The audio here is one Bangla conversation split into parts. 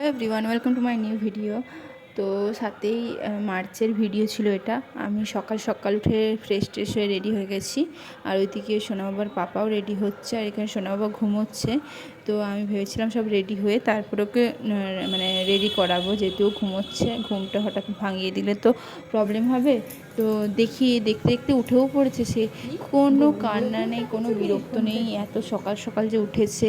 Hello everyone, welcome to my new video. তো 7ই মার্চের ভিডিও ছিল এটা। আমি সকাল সকাল উঠে ফ্রেশ ট্রেশ হয়ে রেডি হয়ে গেছি। আর ওইদিকে সোনাবাবার পাপাও রেডি হচ্ছে, আর এখানে সোনাবাবা ঘুমোচ্ছে। তো আমি ভেবেছিলাম সব রেডি হয়ে তারপরে ওকে মানে রেডি করাবো, যেহেতু ঘুমোচ্ছে। ঘুমটা হঠাৎ ভাঙিয়ে দিলে তো প্রবলেম হবে। তো দেখতে দেখতে উঠেও পড়েছে সে। কোনো কান্না নেই, কোনো বিরক্ত নেই। এত সকাল সকাল যে উঠেছে,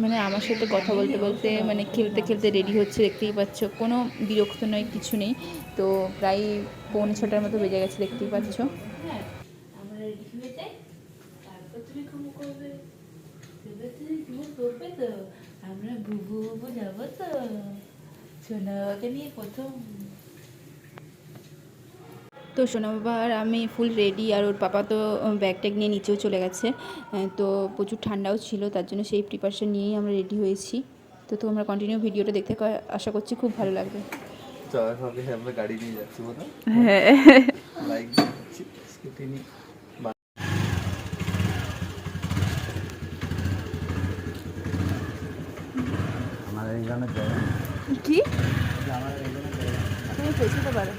মানে আমার সাথে কথা বলতে বলতে মানে খেলতে খেলতে রেডি হচ্ছে, দেখতেই পাচ্ছ। কোনো বিরক্ত নয়, কিছু নেই। তো প্রায় 6:45 মতো বেজে গেছে, দেখতেই পাচ্ছ। আমরা রেডি হয়ে যাই, তারপর তুমি ঘুম করবে। তুমি ঘুম করবে তো আমরা বুবু বুবু যাবো তো সোনাকে নিয়ে প্রথম। তো সোনা বাবা আর আমি ফুল রেডি, আর ওর পাপা তো ব্যাগ ট্যাগ নিয়ে নিচেও চলে গেছে। তো প্রচুর ঠান্ডাও ছিল, তার জন্য সেই প্রিপারেশন নিয়েই আমরা রেডি হয়েছি। তো তোমরা কন্টিনিউ ভিডিওটা দেখতে আশা করছি খুব ভালো লাগবে। আমরা গাড়ি নিয়ে যাচ্ছি, হ্যাঁ, বাইক স্কুটি নিয়ে। আমাদের এই গ্রামের জায়গা কি আমাদের এই গ্রামের জায়গা তুমি পৌঁছতে পারো।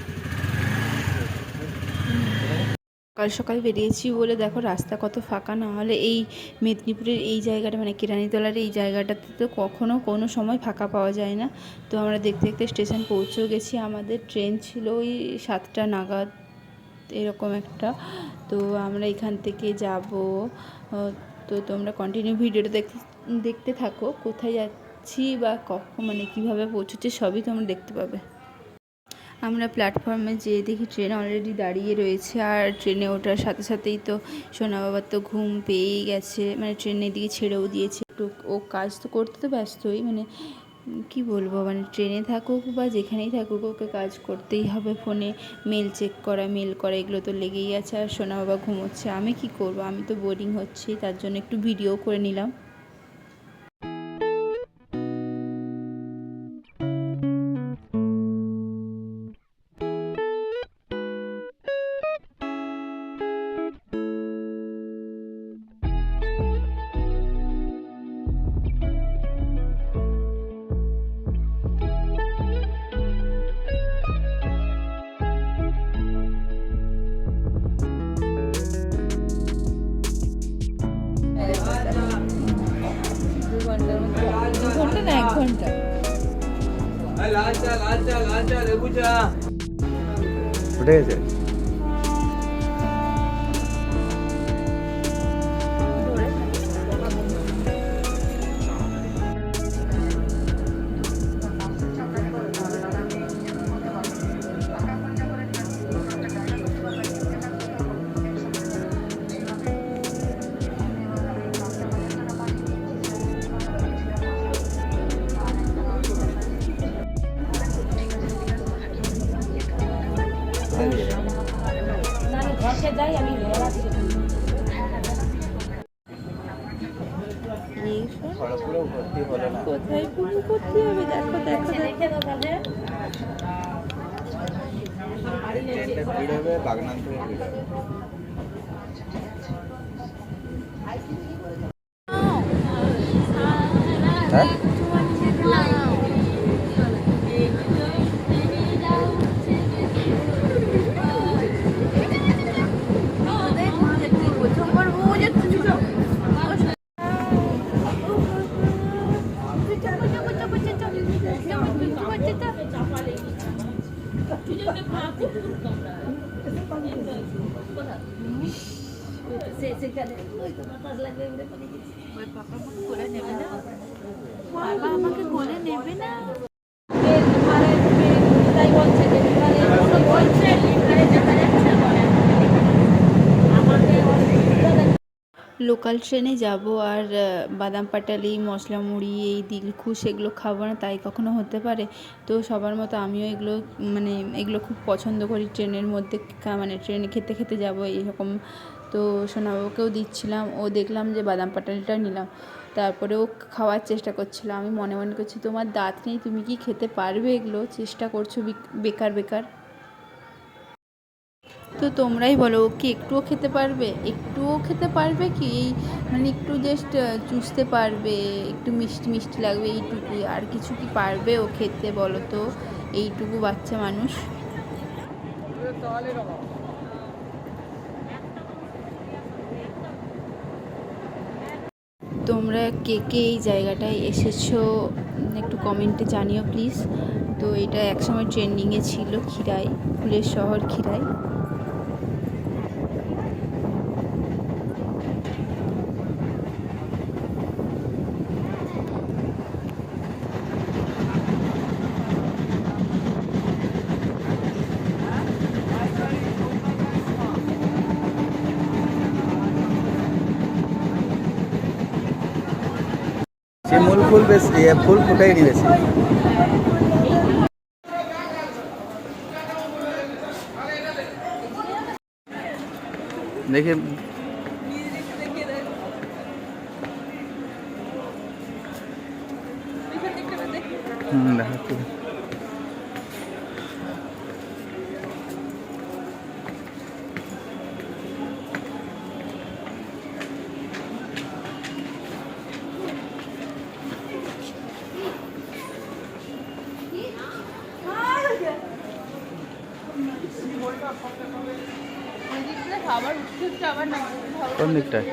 সকাল সকাল বেরিয়েছি বলে দেখো রাস্তা কত ফাঁকা, না হলে এই মেদিনীপুরের এই জায়গাটা মানে কেরানীতলার এই জায়গাটাতে তো কখনো কোনো সময় ফাঁকা পাওয়া যায় না। তো আমরা দেখতে দেখতে স্টেশন পৌঁছেও গেছি। আমাদের ট্রেন ছিল ওই 7টা নাগাদ এরকম একটা। তো আমরা এখান থেকে যাব। তো তোমরা কন্টিনিউ ভিডিওটা দেখতে থাকো। কোথায় যাচ্ছি বা কখন মানে কীভাবে পৌঁছচ্ছে সবই তোমরা দেখতে পাবে। আমরা প্ল্যাটফর্মে যেয়ে দেখি ট্রেন অলরেডি দাঁড়িয়ে রয়েছে, আর ট্রেনে ওঠার সাথে সাথেই তো সোনা বাবার তো ঘুম পেয়েই গেছে, মানে ট্রেনের দিকে ছেড়েও দিয়েছে একটু। ও কাজ তো করতে তো ব্যস্তই, মানে কি বলবো, মানে ট্রেনে থাকুক বা যেখানেই থাকুক ওকে কাজ করতেই হবে। ফোনে মেল চেক করা, মেল করা এগুলো তো লেগেই আছে। আর সোনা বাবা ঘুমোচ্ছে, আমি কি করব, আমি তো বোরিং হচ্ছি, তার জন্য একটু ভিডিও করে নিলাম। ঘন্টা না 1 ঘন্টা। উঠে গেছে। ঘরকে যাই আমি খড়গপুরে ভর্তি হলো না। কোথায় পুরো করতে হবে, দেখো দেখো রেখে দাও তাহলে। ট্রেনটা ভিড় হবে, বাগনান থেকে ভিড় হবে। হ্যাঁ বাবা আমাকে কোলে নেবে না। লোকাল ট্রেনে যাব, আর বাদাম পাটালি, মশলা মুড়ি, এই দিলখুশ এগুলো খাবো না, তাই কখনো হতে পারে? তো সবার মতো আমিও এগুলো মানে এগুলো খুব পছন্দ করি ট্রেনের মধ্যে, মানে ট্রেনে খেতে খেতে যাব এরকম। তো সোনাবাবুকেও দিচ্ছিলাম, ও দেখলাম যে বাদাম পাটালিটা নিলাম, তারপরে ও খাওয়ার চেষ্টা করছিল। আমি মনে মনে করছি তোমার দাঁত নেই, তুমি কি খেতে পারবে এগুলো? চেষ্টা করছো বেকার বেকার। তো তোমরাই বলো, ও কি একটুও খেতে পারবে? একটুও খেতে পারবে কি? এই মানে একটু জাস্ট চুষতে পারবে, একটু মিষ্টি মিষ্টি লাগবে এইটুকুই, আর কিছু কি পারবে ও খেতে বলো তো, এইটুকু বাচ্চা মানুষ। তোমরা কে কে এই জায়গাটায় এসেছো একটু কমেন্টে জানিও প্লিজ। তো এটা একসময় ট্রেন্ডিংয়ে ছিল, খিরাই, ফুলের শহর খিরাই। শিমুল ফুল বেশি, ফুল ফুটাইনি বেশি। দেখে দেখাচ্ছি। কোন দিকটায়?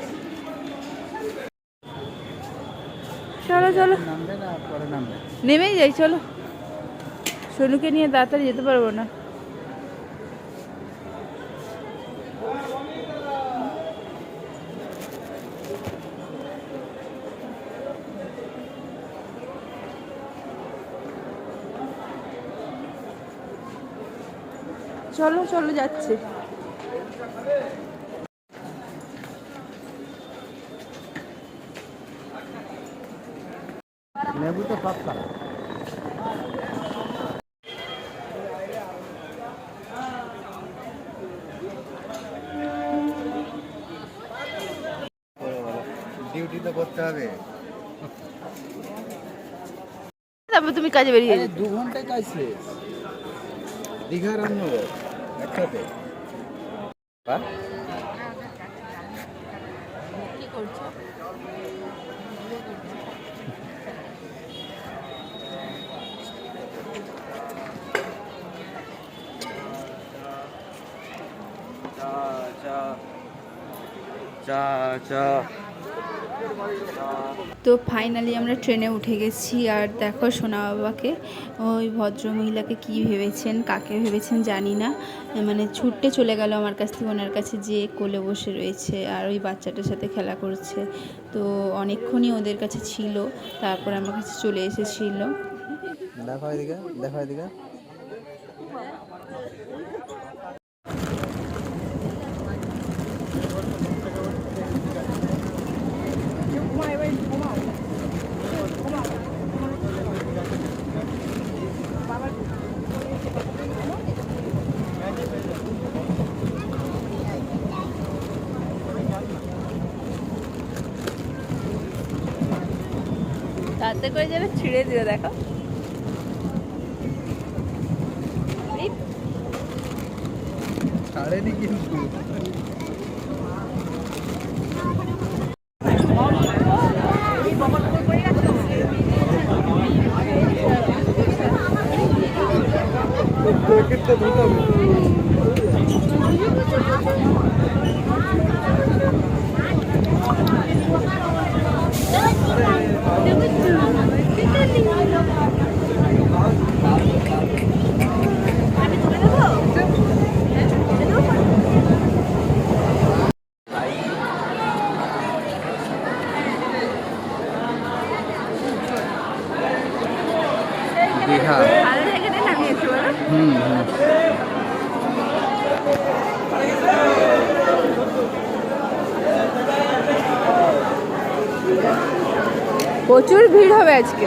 চলো চলো নামবে না পরে নামবে? নেমেই যাই, চলো। সোনুকে নিয়ে তাড়াতাড়ি যেতে পারবো না। চলো চলো যাচ্ছে। লেবু তো পাক্কা। ডিউটি তো করতে হবে। তারপর তুমি কাজে বেরিয়ে যাবে। 2 ঘন্টায় কাজ শেষ। দীঘা রামনগর একসাথে। কি করছো? তো ফাইনালি আমরা ট্রেনে উঠে গেছি। আর দেখো সোনা বাবাকে, ওই ভদ্রমহিলাকে কি ভেবেছেন, কাকে ভেবেছেন জানি না, মানে ছুটতে চলে গেল আমার কাছ থেকে ওনার কাছে, যে কোলে বসে রয়েছে আর ওই বাচ্চাটার সাথে খেলা করছে। তো অনেকক্ষণই ওদের কাছে ছিল, তারপর আমার কাছে চলে এসেছিল। দেখো এদিকে, দেখো এদিকে। তাতে করে যাবে, ছিঁড়ে দিও, দেখো। ছাড়েনি কিন্তু। দীঘা। প্রচুর ভিড় হবে আজকে।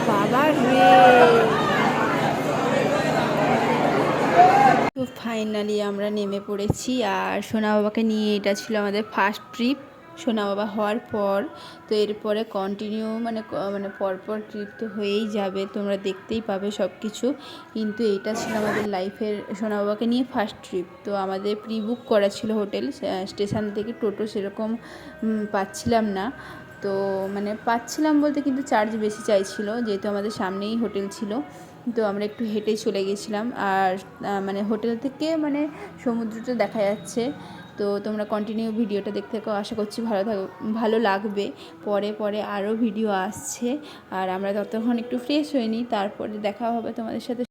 বাবা রে। তো ফাইনালি আমরা নেমে পড়েছি, আর সোনা বাবাকে নিয়ে এটা ছিল আমাদের ফার্স্ট ট্রিপ। সোনা বাবা হওয়ার পর। তো এরপরে কন্টিনিউ মানে পরপর ট্রিপ তো হয়েই যাবে, তোমরা দেখতেই পাবে সব কিছু। কিন্তু এইটা ছিল আমাদের লাইফের সোনা বাবাকে নিয়ে ফার্স্ট ট্রিপ। তো আমাদের প্রি বুক করা ছিল হোটেল, স্টেশন থেকে টোটো সেরকম পাচ্ছিলাম না। তো মানে পাচ্ছিলাম বলতে কিন্তু চার্জ বেশি চাইছিল, যেহেতু আমাদের সামনেই হোটেল ছিল। তো আমরা একটু হেঁটেই চলে গেছিলাম। আর মানে হোটেল থেকে মানে সমুদ্রটা দেখা যাচ্ছে। তো তোমরা কন্টিনিউ ভিডিওটা দেখতে থাকো, আশা করছি ভালো লাগবে। পরে পরে আরও ভিডিও আসছে, আর আমরা ততক্ষণ একটু ফ্রেশ হয়ে নিই, তারপরে দেখা হবে তোমাদের সাথে